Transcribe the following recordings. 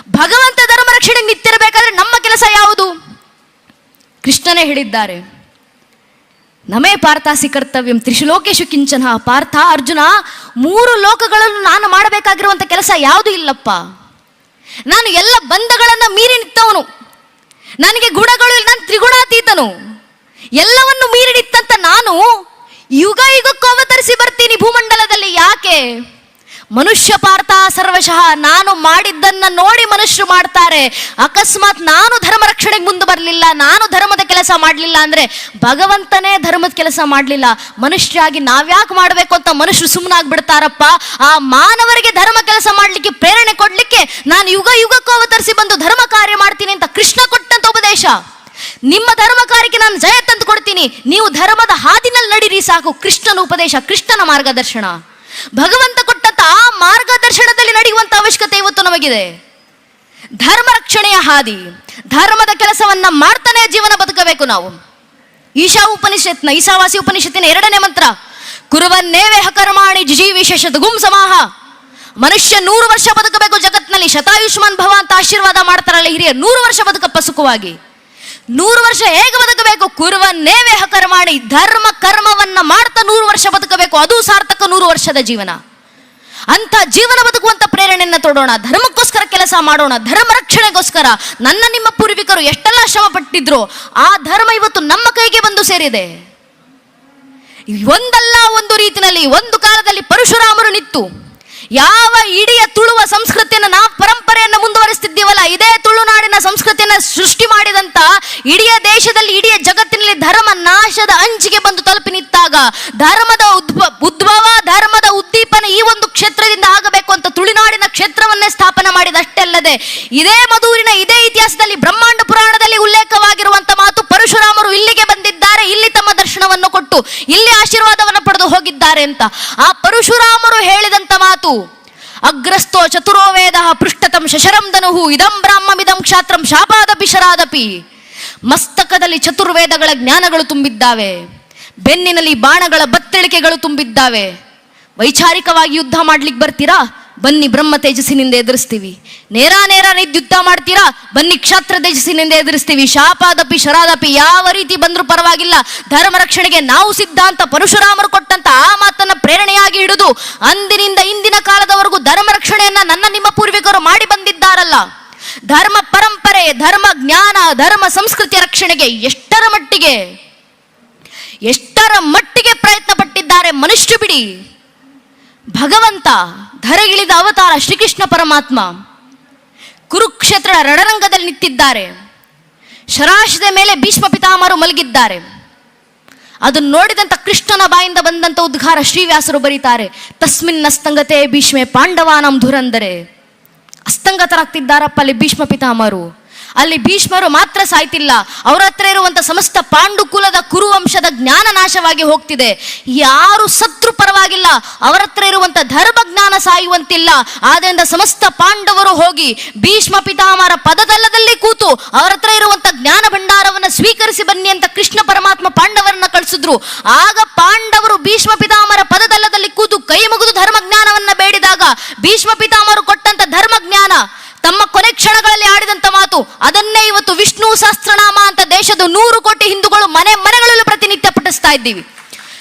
ಭಗವಂತ ಧರ್ಮ ರಕ್ಷಣೆಗೆ ನಿಂತಿರಬೇಕಾದ್ರೆ ನಮ್ಮ ಕೆಲಸ ಯಾವುದು? ಕೃಷ್ಣನೇ ಹೇಳಿದ್ದಾರೆ, ನಮೇ ಪಾರ್ಥಾಸಿ ಕರ್ತವ್ಯಂ ತ್ರಿಶುಲೋಕೇಶು ಕಿಂಚನ. ಪಾರ್ಥ, ಅರ್ಜುನ, 3 ಲೋಕಗಳನ್ನು ನಾನು ಮಾಡಬೇಕಾಗಿರುವಂಥ ಕೆಲಸ ಯಾವುದೂ ಇಲ್ಲಪ್ಪ. ನಾನು ಎಲ್ಲ ಬಂಧಗಳನ್ನು ಮೀರಿ ನಿಂತವನು, ನನಗೆ ಗುಣಗಳು ಇಲ್ಲ, ನಾನು ತ್ರಿಗುಣಾತೀತನು. ಎಲ್ಲವನ್ನು ಮೀರಿ ನಿಂತಂತ ನಾನು ಯುಗ ಯುಗಕ್ಕೂ ಅವತರಿಸಿ ಬರ್ತೀನಿ ಭೂಮಂಡಲದಲ್ಲಿ. ಯಾಕೆ? ಮನುಷ್ಯ ಪಾರ್ಥ ಸರ್ವಶಃ. ನಾನು ಮಾಡಿದ್ದನ್ನ ನೋಡಿ ಮನುಷ್ಯರು ಮಾಡ್ತಾರೆ. ಅಕಸ್ಮಾತ್ ನಾನು ಧರ್ಮ ರಕ್ಷಣೆಗೆ ಮುಂದೆ ಬರಲಿಲ್ಲ, ನಾನು ಧರ್ಮದ ಕೆಲಸ ಮಾಡಲಿಲ್ಲ ಅಂದ್ರೆ ಭಗವಂತನೇ ಧರ್ಮದ ಕೆಲಸ ಮಾಡಲಿಲ್ಲ. ಮನುಷ್ಯರಾಗಿ ನಾವ್ಯಾಕೆ ಮಾಡಬೇಕು ಅಂತ ಮನುಷ್ಯರು ಸುಮ್ಮನಾಗ್ಬಿಡ್ತಾರಪ್ಪ. ಆ ಮಾನವರಿಗೆ ಧರ್ಮ ಕೆಲಸ ಮಾಡಲಿಕ್ಕೆ ಪ್ರೇರಣೆ ಕೊಡ್ಲಿಕ್ಕೆ ನಾನು ಯುಗ ಯುಗಕ್ಕೂ ಅವತರಿಸಿ ಬಂದು ಧರ್ಮ ಕಾರ್ಯ ಮಾಡ್ತೀನಿ ಅಂತ ಕೃಷ್ಣ ಕೊಟ್ಟಂತ ಉಪದೇಶ. ನಿಮ್ಮ ಧರ್ಮ ಕಾರ್ಯಕ್ಕೆ ನಾನು ಜಯ ತಂದು ಕೊಡ್ತೀನಿ, ನೀವು ಧರ್ಮದ ಹಾದಿನಲ್ಲಿ ನಡೀರಿ ಸಾಕು. ಕೃಷ್ಣನ ಉಪದೇಶ, ಕೃಷ್ಣನ ಮಾರ್ಗದರ್ಶನ. ಭಗವಂತ ಕೊಟ್ಟಂತ ಆ ಮಾರ್ಗದರ್ಶನದಲ್ಲಿ ನಡೆಯುವಂತ ಅವಶ್ಯಕತೆ ಇವತ್ತು ನಮಗಿದೆ. ಧರ್ಮ ರಕ್ಷಣೆಯ ಹಾದಿ, ಧರ್ಮದ ಕೆಲಸವನ್ನ ಮಾಡ್ತಾನೆ ಜೀವನ ಬದುಕಬೇಕು ನಾವು. ಈಶಾವಾಸಿ ಉಪನಿಷತ್ತಿನ 2ನೇ ಮಂತ್ರ, ಕುರುವನ್ನೇವೇಹ ಕರ್ಮಾಣಿ ಜಿಜೀವಿಶೇಷತಗುಂ ಸಮಾಹ. ಮನುಷ್ಯ 100 ವರ್ಷ ಬದುಕಬೇಕು ಜಗತ್ನಲ್ಲಿ. ಶತಾಯುಷ್ಮಾನ್ ಭವ ಅಂತ ಆಶೀರ್ವಾದ ಮಾಡ್ತಾರಲ್ಲ ಹಿರಿಯರು. 100 ವರ್ಷ ಬದುಕಪ್ಪ ಸುಖವಾಗಿ. 100 ವರ್ಷ ಹೇಗೆ ಬದುಕಬೇಕು? ಕುರುವನ್ನೇವೇಹ ಕರ್ಮಾಣಿ, ಧರ್ಮ ಕರ್ಮವನ್ನ ಮಾಡ್ತಾ 100 ವರ್ಷ ಬದುಕಬೇಕು. ಅದು ಸಾರ್ಥಕ 100 ವರ್ಷದ ಜೀವನ. ಅಂತ ಜೀವನ ಬದುಕುವಂತ ಪ್ರೇರಣೆಯನ್ನ ತೊಡೋಣ. ಧರ್ಮಕ್ಕೋಸ್ಕರ ಕೆಲಸ ಮಾಡೋಣ, ಧರ್ಮ ರಕ್ಷಣೆಗೋಸ್ಕರ. ನನ್ನ ನಿಮ್ಮ ಪೂರ್ವಿಕರು ಎಷ್ಟೆಲ್ಲ ಶ್ರಮ ಪಟ್ಟಿದ್ರು, ಆ ಧರ್ಮ ಇವತ್ತು ನಮ್ಮ ಕೈಗೆ ಬಂದು ಸೇರಿದೆ. ಒಂದಲ್ಲ ಒಂದು ರೀತಿಯಲ್ಲಿ ಒಂದು ಕಾಲದಲ್ಲಿ ಪರಶುರಾಮರು ನಿಂತು ಯಾವ ಇಡೀ ತುಳುವ ಸಂಸ್ಕೃತಿಯನ್ನು, ನಾವು ಪರಂಪರೆಯನ್ನು ಮುಂದುವರಿಸ್ತಿದ್ದೀವಲ್ಲ, ಇದೇ ತುಳುನಾಡಿನ ಸಂಸ್ಕೃತಿಯನ್ನು ಸೃಷ್ಟಿ ಮಾಡಿದಂತ ಇಡೀ ದೇಶದಲ್ಲಿ, ಇಡೀ ಜಗತ್ತಿನಲ್ಲಿ ಧರ್ಮ ನಾಶದ ಅಂಚಿಗೆ ಬಂದು ತಲುಪಿ ನಿಂತಾಗ ಧರ್ಮದ ಉದ್ಭವ, ಧರ್ಮದ ಉದ್ದೀಪನ ಈ ಒಂದು ಕ್ಷೇತ್ರದಿಂದ ಆಗಬೇಕು ಅಂತ ತುಳುನಾಡಿನ ಕ್ಷೇತ್ರವನ್ನೇ ಸ್ಥಾಪನೆ ಮಾಡಿದಷ್ಟೇ ಅಲ್ಲದೆ, ಇದೇ ಮಧೂರಿನ ಇದೇ ಇತಿಹಾಸದಲ್ಲಿ ಬ್ರಹ್ಮಾಂಡ ಪುರಾಣದಲ್ಲಿ ಉಲ್ಲೇಖವಾಗಿರುವಂತ ಮಾತು, ಪರಶುರಾಮರು ಇಲ್ಲಿಗೆ ಬಂದಿದ್ದಾರೆ, ಇಲ್ಲಿ ತಮ್ಮ ದರ್ಶನವನ್ನು ಕೊಟ್ಟು ಇಲ್ಲಿ ಆಶೀರ್ವಾದವನ್ನು ಪಡೆದು ಹೋಗಿದ್ದಾರೆ ಅಂತ. ಆ ಪರಶುರಾಮರು ಹೇಳಿದಂತ ಮಾತು, ಅಗ್ರಸ್ಥೋ ಚತುರೋ ವೇದ ಪೃಷ್ಠತಂ ಶಶರಂ ಧನುಹು ಇದಂ ಬ್ರಾಹ್ಮಮಿದಂ ಕ್ಷಾತ್ರಂ ಶಾಪಾದಪಿ ಶರಾದಪಿ. ಮಸ್ತಕದಲ್ಲಿ ಚತುರ್ವೇದಗಳ ಜ್ಞಾನಗಳು ತುಂಬಿದ್ದಾವೆ, ಬೆನ್ನಿನಲ್ಲಿ ಬಾಣಗಳ ಬತ್ತಳಿಕೆಗಳು ತುಂಬಿದ್ದಾವೆ. ವೈಚಾರಿಕವಾಗಿ ಯುದ್ಧ ಮಾಡ್ಲಿಕ್ಕೆ ಬರ್ತೀರಾ? ಬನ್ನಿ ಬ್ರಹ್ಮ ತೇಜಸ್ಸಿನಿಂದ ಎದುರಿಸ್ತೀವಿ. ನೇರ ಯುದ್ಧ ಮಾಡ್ತೀರಾ? ಬನ್ನಿ ಕ್ಷಾತ್ರ ತೇಜಸ್ಸಿನಿಂದ ಎದುರಿಸ್ತೀವಿ. ಶಾಪಾದಪಿ ಶರಾದಪಿ, ಯಾವ ರೀತಿ ಬಂದ್ರೂ ಪರವಾಗಿಲ್ಲ, ಧರ್ಮ ರಕ್ಷಣೆಗೆ ನಾವು ಸಿದ್ಧ ಅಂತ ಪರಶುರಾಮರು ಕೊಟ್ಟಂತ ಆ ಮಾತನ್ನ ಪ್ರೇರಣೆಯಾಗಿ ಹಿಡಿದು ಅಂದಿನಿಂದ ಇಂದಿನ ಕಾಲದವರೆಗೂ ಧರ್ಮ ರಕ್ಷಣೆಯನ್ನ ನನ್ನ ನಿಮ್ಮ ಪೂರ್ವಿಕರು ಮಾಡಿ ಬಂದಿದ್ದಾರಲ್ಲ. ಧರ್ಮ ಪರಂಪರೆ, ಧರ್ಮ ಜ್ಞಾನ, ಧರ್ಮ ಸಂಸ್ಕೃತಿಯ ರಕ್ಷಣೆಗೆ ಎಷ್ಟರ ಮಟ್ಟಿಗೆ ಪ್ರಯತ್ನ ಪಟ್ಟಿದ್ದಾರೆ ಮನುಷ್ಯರು ಬಿಡಿ. ಭಗವಂತ ಧರೆಗಿಳಿದ ಅವತಾರ ಶ್ರೀಕೃಷ್ಣ ಪರಮಾತ್ಮ ಕುರುಕ್ಷೇತ್ರ ರಣರಂಗದಲ್ಲಿ ನಿಂತಿದ್ದಾರೆ. ಶರಾಶದ ಮೇಲೆ ಭೀಷ್ಮ ಪಿತಾಮಹರು ಮಲಗಿದ್ದಾರೆ. ಅದನ್ನು ನೋಡಿದಂತ ಕೃಷ್ಣನ ಬಾಯಿಂದ ಬಂದಂತ ಉದ್ಗಾರ ಶ್ರೀವ್ಯಾಸರು ಬರೀತಾರೆ, ತಸ್ಮಿನ್ ಅಸ್ತಂಗತೆ ಭೀಷ್ಮೆ ಪಾಂಡವಾನಂ ಧುರಂದರೆ. ಅಸ್ತಂಗತರಾಗ್ತಿದ್ದಾರಪ್ಪ ಅಲ್ಲಿ ಭೀಷ್ಮ ಪಿತಾಮಹರು. ಅಲ್ಲಿ ಭೀಷ್ಮರು ಮಾತ್ರ ಸಾಯ್ತಿಲ್ಲ, ಅವರ ಹತ್ರ ಇರುವಂತ ಸಮಸ್ತ ಪಾಂಡುಕುಲದ ಕುರುವಂಶದ ಜ್ಞಾನ ನಾಶವಾಗಿ ಹೋಗ್ತಿದೆ. ಯಾರು ಸತ್ರು ಪರವಾಗಿಲ್ಲ, ಅವರ ಹತ್ರ ಇರುವಂತ ಧರ್ಮ ಜ್ಞಾನ ಸಾಯುವಂತಿಲ್ಲ. ಆದ್ದರಿಂದ ಸಮಸ್ತ ಪಾಂಡವರು ಹೋಗಿ ಭೀಷ್ಮ ಪಿತಾಮಹರ ಪದತಲದಲ್ಲಿ ಕೂತು ಅವರ ಹತ್ರ ಇರುವಂತ ಜ್ಞಾನ ಭಂಡಾರವನ್ನ ಸ್ವೀಕರಿಸಿ ಬನ್ನಿ ಅಂತ ಕೃಷ್ಣ ಪರಮಾತ್ಮ ಪಾಂಡವರನ್ನ ಕಳಿಸಿದ್ರು. ಆಗ ಪಾಂಡವರು ಭೀಷ್ಮ ಪಿತಾಮಹರ ಪದತಲದಲ್ಲಿ ಕೂತು ಕೈ ಮುಗಿದು ಧರ್ಮ ಜ್ಞಾನವನ್ನ ಬೇಡಿದಾಗ ಭೀಷ್ಮ ಪಿತಾಮಹರು ಕೊಟ್ಟಂತ ಧರ್ಮ ಜ್ಞಾನ, ತಮ್ಮ ಕೊನೆ ಕ್ಷಣಗಳಲ್ಲಿ ಆಡಿದಂತ ಮಾತು, ಅದನ್ನೇ ಇವತ್ತು ವಿಷ್ಣು ಸಹಸ್ರನಾಮ ಅಂತ ದೇಶದ 100 ಕೋಟಿ ಹಿಂದೂಗಳು ಮನೆಗಳಲ್ಲೂ ಪ್ರತಿನಿತ್ಯ ಪಠಿಸ್ತಾ ಇದ್ದೀವಿ.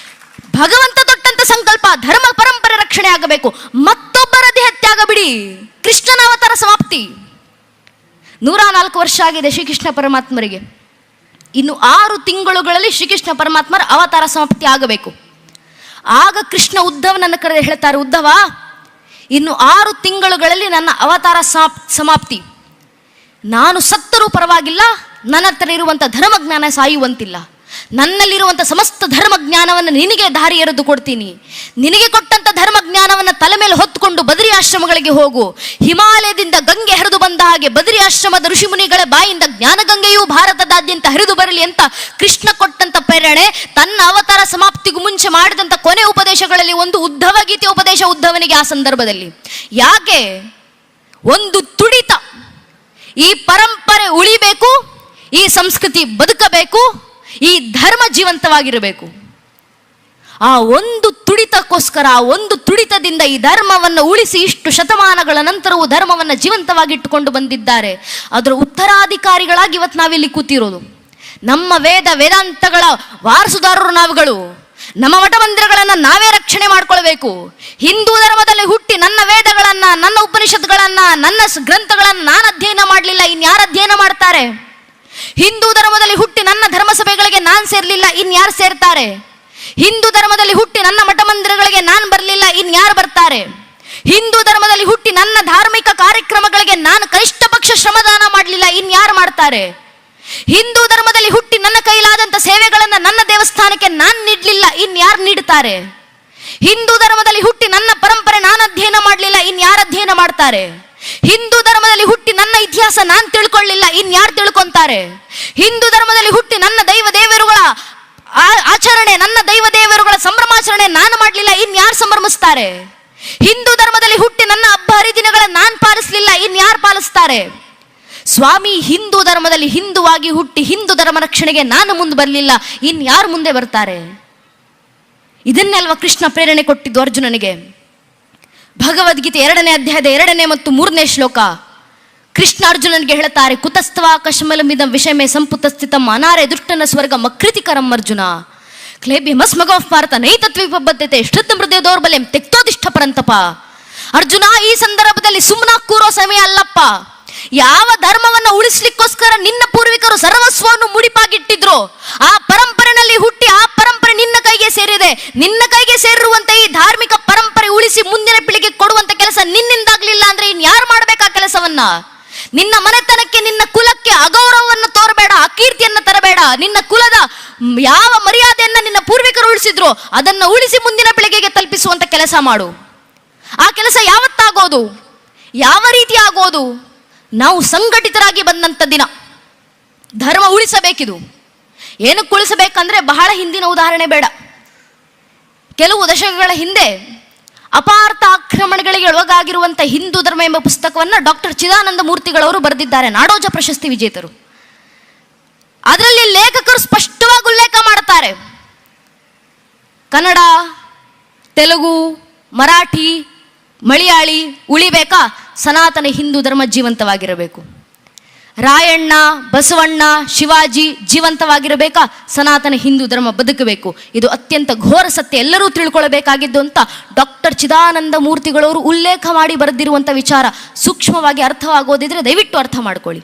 ಭಗವಂತ ತೊಟ್ಟಂತ ಸಂಕಲ್ಪ ಧರ್ಮ ಪರಂಪರೆ ರಕ್ಷಣೆ ಆಗಬೇಕು. ಮತ್ತೊಬ್ಬರ ದೇಹತ್ಯಾಗ ಬಿಡಿ. ಕೃಷ್ಣನ ಅವತಾರ ಸಮಾಪ್ತಿ 104 ವರ್ಷ ಆಗಿದೆ ಶ್ರೀಕೃಷ್ಣ ಪರಮಾತ್ಮರಿಗೆ. ಇನ್ನು 6 ತಿಂಗಳುಗಳಲ್ಲಿ ಶ್ರೀಕೃಷ್ಣ ಪರಮಾತ್ಮರ ಅವತಾರ ಸಮಾಪ್ತಿ ಆಗಬೇಕು. ಆಗ ಕೃಷ್ಣ ಉದ್ಧವನನ್ನು ಕರೆದು ಹೇಳ್ತಾರೆ, ಉದ್ಧವ, ಇನ್ನು 6 ತಿಂಗಳುಗಳಲ್ಲಿ ನನ್ನ ಅವತಾರ ಸಮಾಪ್ತಿ. ನಾನು ಸತ್ತರೂ ಪರವಾಗಿಲ್ಲ, ನನ್ನ ಹತ್ರ ಇರುವಂಥ ಧರ್ಮಜ್ಞಾನ ಸಾಯುವಂತಿಲ್ಲ. ನನ್ನಲ್ಲಿರುವಂಥ ಸಮಸ್ತ ಧರ್ಮಜ್ಞಾನವನ್ನು ನಿನಗೆ ದಾರಿ ಎರೆದು ಕೊಡ್ತೀನಿ. ನಿನಗೆ ಕೊಟ್ಟಂಥ ಧರ್ಮಜ್ಞಾನವನ್ನು ತಲೆ ಮೇಲೆ ಹೊತ್ತುಕೊಂಡು ಬದರಿ ಆಶ್ರಮಗಳಿಗೆ ಹೋಗು. ಹಿಮಾಲಯದಿಂದ ಗಂಗೆ ಹರಿದು ಬಂದ ಹಾಗೆ ಬದರಿ ಆಶ್ರಮದ ಋಷಿಮುನಿಗಳ ಬಾಯಿಂದ ಜ್ಞಾನಗಂಗೆಯೂ ಭಾರತದಾದ್ಯಂತ ಹರಿದು ಬರಲಿ ಅಂತ ಕೃಷ್ಣ ಕೊಟ್ಟಂತ ಪ್ರೇರಣೆ. ತನ್ನ ಅವತಾರ ಸಮಾಪ್ತಿಗೂ ಮುಂಚೆ ಮಾಡಿದಂಥ ಕೊನೆ ಉಪದೇಶಗಳಲ್ಲಿ ಒಂದು ಉದ್ಧವ ಗೀತೆ ಉಪದೇಶ ಉದ್ಧವನಿಗೆ. ಆ ಸಂದರ್ಭದಲ್ಲಿ ಯಾಕೆ ಒಂದು ತುಡಿತ, ಈ ಪರಂಪರೆ ಉಳಿಬೇಕು, ಈ ಸಂಸ್ಕೃತಿ ಬದುಕಬೇಕು, ಈ ಧರ್ಮ ಜೀವಂತವಾಗಿರಬೇಕು. ಆ ಒಂದು ತುಡಿತಕ್ಕೋಸ್ಕರ, ಆ ಒಂದು ತುಡಿತದಿಂದ ಈ ಧರ್ಮವನ್ನು ಉಳಿಸಿ ಇಷ್ಟು ಶತಮಾನಗಳ ನಂತರವೂ ಧರ್ಮವನ್ನು ಜೀವಂತವಾಗಿ ಇಟ್ಟುಕೊಂಡು ಬಂದಿದ್ದಾರೆ. ಅದರ ಉತ್ತರಾಧಿಕಾರಿಗಳಾಗಿ ಇವತ್ತು ನಾವಿಲ್ಲಿ ಕೂತಿರೋದು. ನಮ್ಮ ವೇದಾಂತಗಳ ವಾರಸುದಾರರು ನಾವುಗಳು. ನಮ್ಮ ಮಠ ಮಂದಿರಗಳನ್ನು ನಾವೇ ರಕ್ಷಣೆ ಮಾಡ್ಕೊಳ್ಬೇಕು. ಹಿಂದೂ ಧರ್ಮದಲ್ಲಿ ಹುಟ್ಟಿ ನನ್ನ ವೇದಗಳನ್ನ, ನನ್ನ ಉಪನಿಷತ್ಗಳನ್ನ, ನನ್ನ ಗ್ರಂಥಗಳನ್ನ ನಾನು ಅಧ್ಯಯನ ಮಾಡಲಿಲ್ಲ, ಇನ್ಯಾರು ಅಧ್ಯಯನ ಮಾಡ್ತಾರೆ? ಹಿಂದೂ ಧರ್ಮದಲ್ಲಿ ಹುಟ್ಟಿ ನನ್ನ ಧರ್ಮಸಭೆಗಳಿಗೆ ನಾನು ಸೇರ್ಲಿಲ್ಲ, ಇನ್ಯಾರು ಸೇರ್ತಾರೆ? ಹಿಂದೂ ಧರ್ಮದಲ್ಲಿ ಹುಟ್ಟಿ ನನ್ನ ಮಠ ಮಂದಿರಗಳಿಗೆ ನಾನು ಬರಲಿಲ್ಲ, ಇನ್ಯಾರು ಬರ್ತಾರೆ? ಹಿಂದೂ ಧರ್ಮದಲ್ಲಿ ಹುಟ್ಟಿ ನನ್ನ ಧಾರ್ಮಿಕ ಕಾರ್ಯಕ್ರಮಗಳಿಗೆ ನಾನು ಕನಿಷ್ಠ ಪಕ್ಷ ಶ್ರಮದಾನ ಮಾಡಲಿಲ್ಲ, ಇನ್ಯಾರು ಮಾಡ್ತಾರೆ? ಹಿಂದೂ ಧರ್ಮದಲ್ಲಿ ಹುಟ್ಟಿ ನನ್ನ ಕೈಲಾದಂಥ ಸೇವೆಗಳನ್ನು ನನ್ನ ದೇವಸ್ಥಾನಕ್ಕೆ ನಾನು ನೀಡಲಿಲ್ಲ, ಇನ್ಯಾರು ನೀಡ್ತಾರೆ? ಹಿಂದೂ ಧರ್ಮದಲ್ಲಿ ಹುಟ್ಟಿ ನನ್ನ ಪರಂಪರೆ ನಾನು ಅಧ್ಯಯನ ಮಾಡಲಿಲ್ಲ, ಇನ್ಯಾರು ಅಧ್ಯಯನ ಮಾಡ್ತಾರೆ? ಹಿಂದೂ ಧರ್ಮದಲ್ಲಿ ಹುಟ್ಟಿ ನನ್ನ ಇತಿಹಾಸ ನಾನು ತಿಳ್ಕೊಳ್ಳಿಲ್ಲ, ಇನ್ಯಾರು ತಿಳ್ಕೊಂತಾರೆ? ಹಿಂದೂ ಧರ್ಮದಲ್ಲಿ ಹುಟ್ಟಿ ನನ್ನ ದೈವ ದೇವರುಗಳ ಆಚರಣೆ, ನನ್ನ ದೈವ ದೇವರುಗಳ ಸಂಭ್ರಮಾಚರಣೆ ನಾನು ಮಾಡಲಿಲ್ಲ, ಇನ್ಯಾರು ಸಂಭ್ರಮಿಸ್ತಾರೆ? ಹಿಂದೂ ಧರ್ಮದಲ್ಲಿ ಹುಟ್ಟಿ ನನ್ನ ಹಬ್ಬ ಹರಿದಿನಗಳನ್ನು ನಾನು ಪಾಲಿಸಲಿಲ್ಲ, ಇನ್ಯಾರು ಪಾಲಿಸ್ತಾರೆ? ಸ್ವಾಮಿ, ಹಿಂದೂ ಧರ್ಮದಲ್ಲಿ ಹಿಂದುವಾಗಿ ಹುಟ್ಟಿ ಹಿಂದೂ ಧರ್ಮ ರಕ್ಷಣೆಗೆ ನಾನು ಮುಂದೆ ಬರಲಿಲ್ಲ, ಇನ್ಯಾರು ಮುಂದೆ ಬರ್ತಾರೆ? ಇದನ್ನೆಲ್ವ ಕೃಷ್ಣ ಪ್ರೇರಣೆ ಕೊಟ್ಟಿದ್ದು ಅರ್ಜುನನಿಗೆ. ಭಗವದ್ಗೀತೆ 2ನೇ ಅಧ್ಯಾಯದ 2ನೇ ಮತ್ತು 3ನೇ ಶ್ಲೋಕ ಕೃಷ್ಣ ಅರ್ಜುನನಿಗೆ ಹೇಳ್ತಾರೆ, ಕುತಸ್ಥವಾ ಕಶ್ಮಲಮಿದಂ ವಿಷಯಮೇ ಸಂಪುತ ಸ್ಥಿತಂ ಅನಾರೆ ದುಷ್ಟನ ಸ್ವರ್ಗ ಮಕೃತಿಕರಂ ಅರ್ಜುನ ಕ್ಲೇಬ್ಯಮಸ್ಮಗೋ ಭಾರತ ನೈತತ್ವಿಪಬದ್ಧತೆ ಶ್ರದ್ಧ ಮೃದಯ ದೌರ್ಬಲ್ಯಂ ತೆಕ್ತೋದಿಷ್ಠ ಪರಂತಪ. ಅರ್ಜುನ, ಈ ಸಂದರ್ಭದಲ್ಲಿ ಸುಮ್ಮನ ಕೂರೋ ಸಮಯ ಅಲ್ಲಪ್ಪ. ಯಾವ ಧರ್ಮವನ್ನು ಉಳಿಸ್ಲಿಕ್ಕೋಸ್ಕರ ನಿನ್ನ ಪೂರ್ವಿಕರು ಸರ್ವಸ್ವವನ್ನು ಮುಡಿಪಾಗಿಟ್ಟಿದ್ರು, ಆ ಪರಂಪರೆಯಲ್ಲಿ ಹುಟ್ಟಿ ಆ ಪರಂಪರೆ ನಿನ್ನ ಕೈಗೆ ಸೇರಿದೆ. ನಿನ್ನ ಕೈಗೆ ಸೇರಿರುವಂತ ಈ ಧಾರ್ಮಿಕ ಪರಂಪರೆ ಉಳಿಸಿ ಮುಂದಿನ ಪೀಳಿಗೆ ಕೊಡುವಂತ ಕೆಲಸ ನಿನ್ನಿಂದಾಗ್ಲಿಲ್ಲ ಅಂದ್ರೆ ಇನ್ಯಾರು ಮಾಡ್ಬೇಕು ಆ ಕೆಲಸವನ್ನ? ನಿನ್ನ ಮನೆತನಕ್ಕೆ, ನಿನ್ನ ಕುಲಕ್ಕೆ ಅಗೌರವವನ್ನು ತೋರಬೇಡ, ಅಕೀರ್ತಿಯನ್ನ ತರಬೇಡ. ನಿನ್ನ ಕುಲದ ಯಾವ ಮರ್ಯಾದೆಯನ್ನ ನಿನ್ನ ಪೂರ್ವಿಕರು ಉಳಿಸಿದ್ರು ಅದನ್ನ ಉಳಿಸಿ ಮುಂದಿನ ಪೀಳಿಗೆಗೆ ತಲುಪಿಸುವಂತ ಕೆಲಸ ಮಾಡು. ಆ ಕೆಲಸ ಯಾವತ್ತಾಗೋದು? ಯಾವ ರೀತಿ ಆಗೋದು? ನಾವು ಸಂಘಟಿತರಾಗಿ ಬಂದಂಥ ದಿನ. ಧರ್ಮ ಉಳಿಸಬೇಕಿದು. ಏನಕ್ಕೆ ಉಳಿಸಬೇಕಂದ್ರೆ ಬಹಳ ಹಿಂದಿನ ಉದಾಹರಣೆ ಬೇಡ. ಕೆಲವು ದಶಕಗಳ ಹಿಂದೆ ಅಪಾರ್ಥ ಆಕ್ರಮಣಗಳಿಗೆ ಒಳಗಾಗಿರುವಂಥ ಹಿಂದೂ ಧರ್ಮ ಎಂಬ ಪುಸ್ತಕವನ್ನು ಡಾಕ್ಟರ್ ಚಿದಾನಂದ ಮೂರ್ತಿಗಳವರು ಬರೆದಿದ್ದಾರೆ, ನಾಡೋಜ ಪ್ರಶಸ್ತಿ ವಿಜೇತರು. ಅದರಲ್ಲಿ ಲೇಖಕರು ಸ್ಪಷ್ಟವಾಗಿ ಉಲ್ಲೇಖ ಮಾಡ್ತಾರೆ, ಕನ್ನಡ, ತೆಲುಗು, ಮರಾಠಿ, ಮಲಯಾಳಿ ಉಳಿಬೇಕಾ? ಸನಾತನ ಹಿಂದೂ ಧರ್ಮ ಜೀವಂತವಾಗಿರಬೇಕು. ರಾಯಣ್ಣ, ಬಸವಣ್ಣ, ಶಿವಾಜಿ ಜೀವಂತವಾಗಿರಬೇಕಾ? ಸನಾತನ ಹಿಂದೂ ಧರ್ಮ ಬದುಕಬೇಕು. ಇದು ಅತ್ಯಂತ ಘೋರ ಸತ್ಯ, ಎಲ್ಲರೂ ತಿಳ್ಕೊಳ್ಬೇಕಾಗಿದ್ದು ಅಂತ ಡಾಕ್ಟರ್ ಚಿದಾನಂದ ಮೂರ್ತಿಗಳವರು ಉಲ್ಲೇಖ ಮಾಡಿ ಬರೆದಿರುವಂಥ ವಿಚಾರ ಸೂಕ್ಷ್ಮವಾಗಿ ಅರ್ಥವಾಗೋದಿದ್ರೆ ದಯವಿಟ್ಟು ಅರ್ಥ ಮಾಡ್ಕೊಳ್ಳಿ.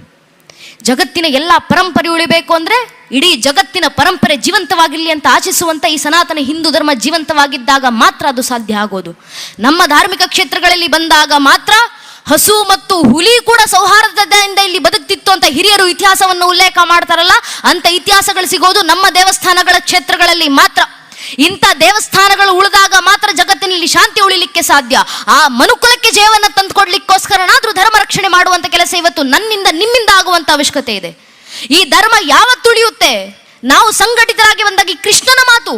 ಜಗತ್ತಿನ ಎಲ್ಲ ಪರಂಪರೆ ಉಳಿಬೇಕು ಅಂದರೆ ಇಡೀ ಜಗತ್ತಿನ ಪರಂಪರೆ ಜೀವಂತವಾಗಿರಲಿ ಅಂತ ಆಶಿಸುವಂಥ ಈ ಸನಾತನ ಹಿಂದೂ ಧರ್ಮ ಜೀವಂತವಾಗಿದ್ದಾಗ ಮಾತ್ರ ಅದು ಸಾಧ್ಯ ಆಗೋದು. ನಮ್ಮ ಧಾರ್ಮಿಕ ಕ್ಷೇತ್ರಗಳಲ್ಲಿ ಬಂದಾಗ ಮಾತ್ರ ಹಸು ಮತ್ತು ಹುಲಿ ಕೂಡ ಸೌಹಾರ್ದತೆಯಿಂದ ಇಲ್ಲಿ ಬದುಕ್ತಿತ್ತು ಅಂತ ಹಿರಿಯರು ಇತಿಹಾಸವನ್ನು ಉಲ್ಲೇಖ ಮಾಡ್ತಾರಲ್ಲ, ಅಂತ ಇತಿಹಾಸಗಳು ಸಿಗೋದು ನಮ್ಮ ದೇವಸ್ಥಾನಗಳ ಕ್ಷೇತ್ರಗಳಲ್ಲಿ ಮಾತ್ರ. ಇಂಥ ದೇವಸ್ಥಾನಗಳು ಉಳಿದಾಗ ಮಾತ್ರ ಜಗತ್ತಿನಲ್ಲಿ ಶಾಂತಿ ಉಳಿಲಿಕ್ಕೆ ಸಾಧ್ಯ. ಆ ಮನುಕುಲಕ್ಕೆ ಜಯವನ್ನು ತಂದುಕೊಡ್ಲಿಕ್ಕೋಸ್ಕರನಾದ್ರೂ ಧರ್ಮ ರಕ್ಷಣೆ ಮಾಡುವಂತ ಕೆಲಸ ಇವತ್ತು ನನ್ನಿಂದ ನಿಮ್ಮಿಂದ ಆಗುವಂತ ಅವಶ್ಯಕತೆ ಇದೆ. ಈ ಧರ್ಮ ಯಾವತ್ತು ಉಳಿಯುತ್ತೆ? ನಾವು ಸಂಘಟಿತರಾಗಿ ಬಂದಾಗ. ಈ ಕೃಷ್ಣನ ಮಾತು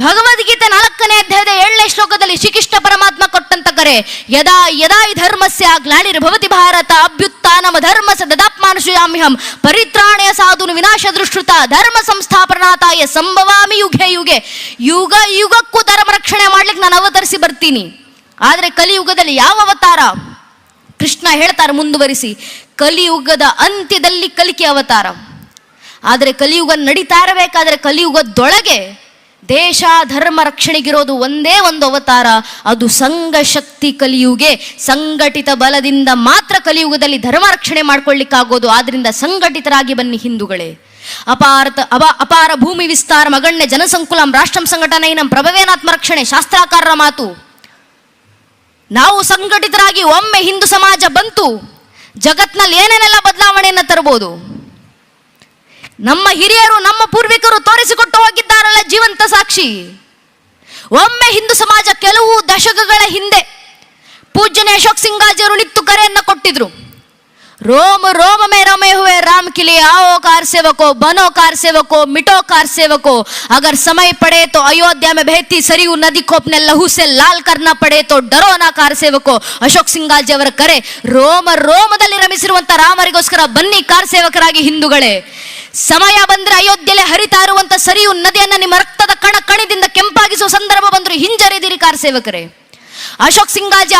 ಭಗವದ್ಗೀತೆ 4ನೇ ಅಧ್ಯಾಯದ 7ನೇ ಶ್ಲೋಕದಲ್ಲಿ ಶ್ರೀಕೃಷ್ಣ ಪರಮಾತ್ಮ ಕೊಟ್ಟಂತ ಕರೆ, ಯದಾ ಯದಾ ಈ ಧರ್ಮಸ್ಯ ಗ್ಲಾನಿರ್ಭವತಿ ಭಾರತ ಅಭ್ಯುತ್ಥಾನಮ ಧರ್ಮಸ್ಯ ದದಾತ್ಮಾನುಶಯಾಮ್ಯಹಂ ಪರಿತ್ರಾಣಯ ಸಾಧುನು ವಿನಾಶ ದೃಷ್ಟೃತ ಧರ್ಮ ಸಂಸ್ಥಾಪನಾತಾಯ ಸಂಭವಾಮಿ ಯುಗೆ ಯುಗೆ. ಯುಗ ಯುಗಕ್ಕೂ ಧರ್ಮ ರಕ್ಷಣೆ ಮಾಡ್ಲಿಕ್ಕೆ ನಾನು ಅವತರಿಸಿ ಬರ್ತೀನಿ. ಆದರೆ ಕಲಿಯುಗದಲ್ಲಿ ಯಾವ ಅವತಾರ? ಕೃಷ್ಣ ಹೇಳ್ತಾರೆ ಮುಂದುವರಿಸಿ, ಕಲಿಯುಗದ ಅಂತ್ಯದಲ್ಲಿ ಕಲಿಕೆ ಅವತಾರ. ಆದರೆ ಕಲಿಯುಗ ನಡೀತಾ ಇರಬೇಕಾದ್ರೆ ಕಲಿಯುಗದೊಳಗೆ ದೇಶ ಧರ್ಮ ರಕ್ಷಣೆಗಿರೋದು ಒಂದೇ ಒಂದು ಅವತಾರ, ಅದು ಸಂಘ ಶಕ್ತಿ ಕಲಿಯುಗೆ. ಸಂಘಟಿತ ಬಲದಿಂದ ಮಾತ್ರ ಕಲಿಯುಗದಲ್ಲಿ ಧರ್ಮ ರಕ್ಷಣೆ ಮಾಡ್ಕೊಳ್ಳಿಕ್ಕಾಗೋದು. ಆದ್ರಿಂದ ಸಂಘಟಿತರಾಗಿ ಬನ್ನಿ ಹಿಂದೂಗಳೇ. ಅಪಾರ ಭೂಮಿ ವಿಸ್ತಾರ ಮಗಣ್ಯ ಜನಸಂಕುಲಂ ರಾಷ್ಟ್ರಂ ಸಂಘಟನೈನಂ ಪ್ರಭವೇನಾತ್ಮ ರಕ್ಷಣೆ ಶಾಸ್ತ್ರಾಕಾರರ ಮಾತು. ನಾವು ಸಂಘಟಿತರಾಗಿ ಒಮ್ಮೆ ಹಿಂದೂ ಸಮಾಜ ಬಂತು, ಜಗತ್ನಲ್ಲಿ ಏನೇನೆಲ್ಲ ಬದಲಾವಣೆಯನ್ನು ತರಬಹುದು. ನಮ್ಮ ಹಿರಿಯರು, ನಮ್ಮ ಪೂರ್ವಿಕರು ತೋರಿಸಿಕೊಟ್ಟು ಹೋಗಿದ್ದಾರಲ್ಲ ಜೀವಂತ ಸಾಕ್ಷಿ. ಒಮ್ಮೆ ಹಿಂದೂ ಸಮಾಜ ಕೆಲವು ದಶಕಗಳ ಹಿಂದೆ ಪೂಜ್ಯನೇ ಅಶೋಕ್ ಸಿಂಗಾಜಿಯವರು ನಿತ್ತು ಕರೆಯನ್ನ ಕೊಟ್ಟಿದ್ರು. रोम रोम में रमे हुए राम के लिए आओ कार सेवको, बनो कार सेवको, मिटो कार सेवको. अगर समय पड़े तो अयोध्या में बहती सरयू नदी को अपने लहू से लाल करना पड़े तो डरो ना कार सेवको. ಅಶೋಕ್ ಸಿಂಗಾಜಿ ಅವರ ಕರೆ. ರೋಮ ರೋಮದಲ್ಲಿ ರಮಿಸಿರುವಂತ ರಾಮರಿಗೋಸ್ಕರ ಬನ್ನಿ ಕಾರ್ ಸೇವಕರಾಗಿ ಹಿಂದೂಗಳೇ. ಸಮಯ ಬಂದ್ರೆ ಅಯೋಧ್ಯೆಯಲ್ಲಿ ಹರಿತಾ ಇರುವಂತ ಸರಿಯು ನದಿಯನ್ನ ನಿಮ್ಮ ರಕ್ತದ ಕಣ ಕಣದಿಂದ ಕೆಂಪಾಗಿಸುವ ಸಂದರ್ಭ ಬಂದ್ರು ಹಿಂಜರಿದಿರಿ ಕಾರ ಸೇವಕರೇ. ಅಶೋಕ್ ಸಿಂಗಾಜಿ